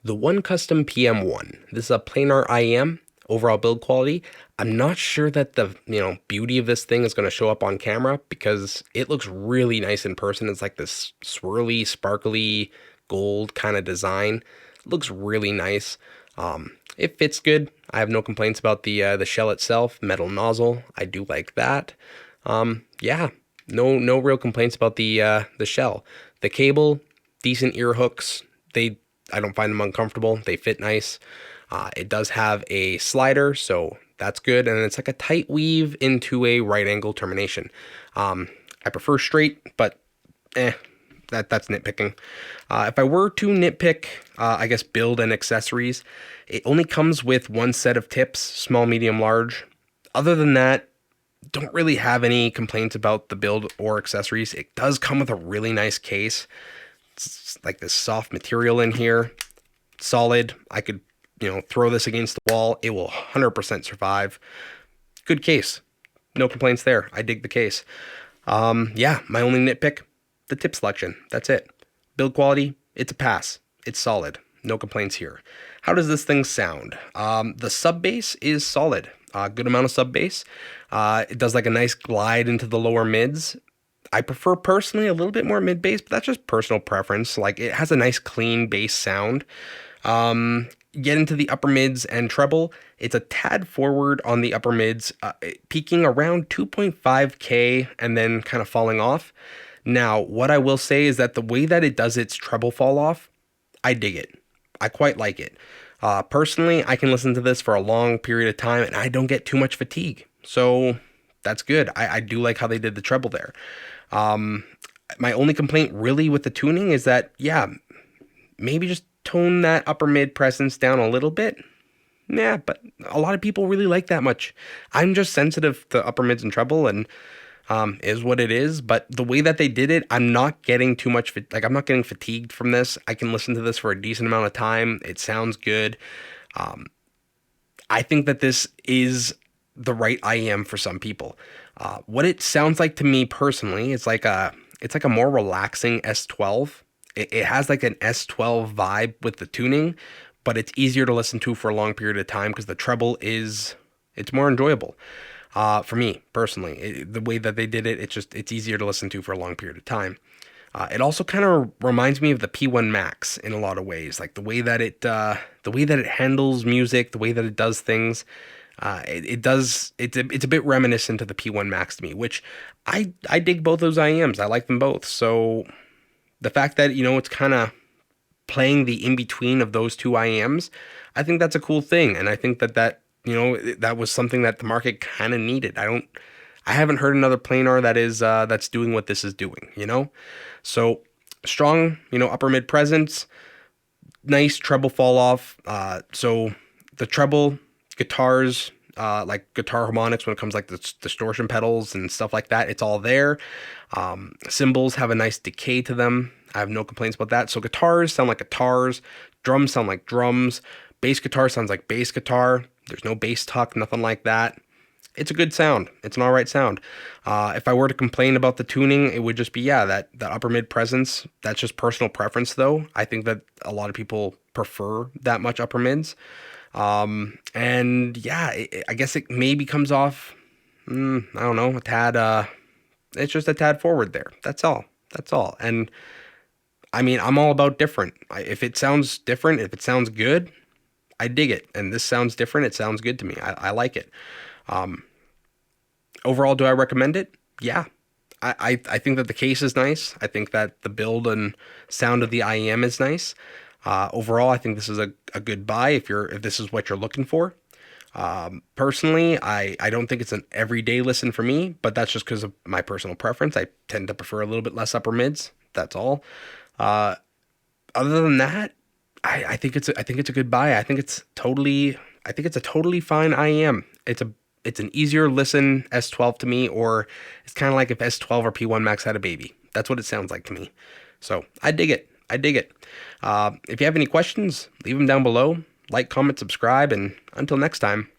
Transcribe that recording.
The 1CUSTOM PM-01. This is a planar IEM. Overall build quality. I'm not sure that the beauty of this thing is going to show up on camera because it looks really nice in person. It's like this swirly, sparkly gold kind of design. It looks really nice. It fits good. I have no complaints about the shell itself. Metal nozzle. I do like that. Yeah, no real complaints about the shell. The cable, decent ear hooks. I don't find them uncomfortable. They fit nice. It does have a slider, so that's good. And it's like a tight weave into a right angle termination. I prefer straight, but that's nitpicking. If I were to nitpick, I guess build and accessories, it only comes with one set of tips, small, medium, large. Other than that, don't really have any complaints about the build or accessories. It does come with a really nice case. It's like this soft material in here, solid. I could throw this against the wall. It will 100% survive. Good case. No complaints there. I dig the case. Yeah, my only nitpick, the tip selection. That's it. Build quality, it's a pass. It's solid. No complaints here. How does this thing sound? The sub bass is solid. Good amount of sub bass. It does like a nice glide into the lower mids. I prefer personally a little bit more mid bass, but that's just personal preference. Like it has a nice clean bass sound. Get into the upper mids and treble. It's a tad forward on the upper mids, peaking around 2.5K and then kind of falling off. Now, what I will say is that the way that it does its treble fall off, I dig it. I quite like it. Personally, I can listen to this for a long period of time and I don't get too much fatigue. So that's good. I do like how they did the treble there. My only complaint really with the tuning is that, yeah, maybe just tone that upper mid presence down a little bit. Yeah, but a lot of people really like that much. I'm just sensitive to upper mids and treble and is what it is. But the way that they did it, I'm not getting too much, I'm not getting fatigued from this. I can listen to this for a decent amount of time. It sounds good. I think that this is the right IEM for some people. What it sounds like to me personally, it's like a more relaxing S12. It has like an S12 vibe with the tuning, but it's easier to listen to for a long period of time because the treble it's more enjoyable. For me personally, the way that they did it, it's easier to listen to for a long period of time. It also kind of reminds me of the P1 Max in a lot of ways, like the way that it handles music, the way that it does things. It's a bit reminiscent of the P1 Max to me, which I dig both those IEMs. I like them both. So the fact that it's kind of playing the in between of those two IEMs, I think that's a cool thing, and I think that that was something that the market kind of needed. I haven't heard another planar that's doing what this is doing. So strong, upper mid presence, nice treble fall off. So the treble guitars, like guitar harmonics when it comes like the distortion pedals and stuff like that, it's all there. Cymbals have a nice decay to them. I have no complaints about that. So guitars sound like guitars, drums sound like drums, bass guitar sounds like bass guitar. There's no bass tuck, nothing like that. It's a good sound. It's an all right sound. If I were to complain about the tuning, it would just be, that upper mid presence. That's just personal preference though. I think that a lot of people prefer that much upper mids. And yeah, I guess it maybe comes off, I don't know, a tad, it's just a tad forward there. That's all. And I mean, I'm all about different. If it sounds different, if it sounds good, I dig it. And this sounds different. It sounds good to me. I like it. Overall, do I recommend it? Yeah. I think that the case is nice. I think that the build and sound of the IEM is nice. Overall, I think this is a good buy if this is what you're looking for. Personally, I don't think it's an everyday listen for me, but that's just because of my personal preference. I tend to prefer a little bit less upper mids. That's all. Other than that, I think it's a good buy. I think it's a totally fine IEM. It's an easier listen S12 to me, or it's kind of like if S12 or P1 Max had a baby. That's what it sounds like to me. So I dig it. If you have any questions, leave them down below. Like, comment, subscribe, and until next time.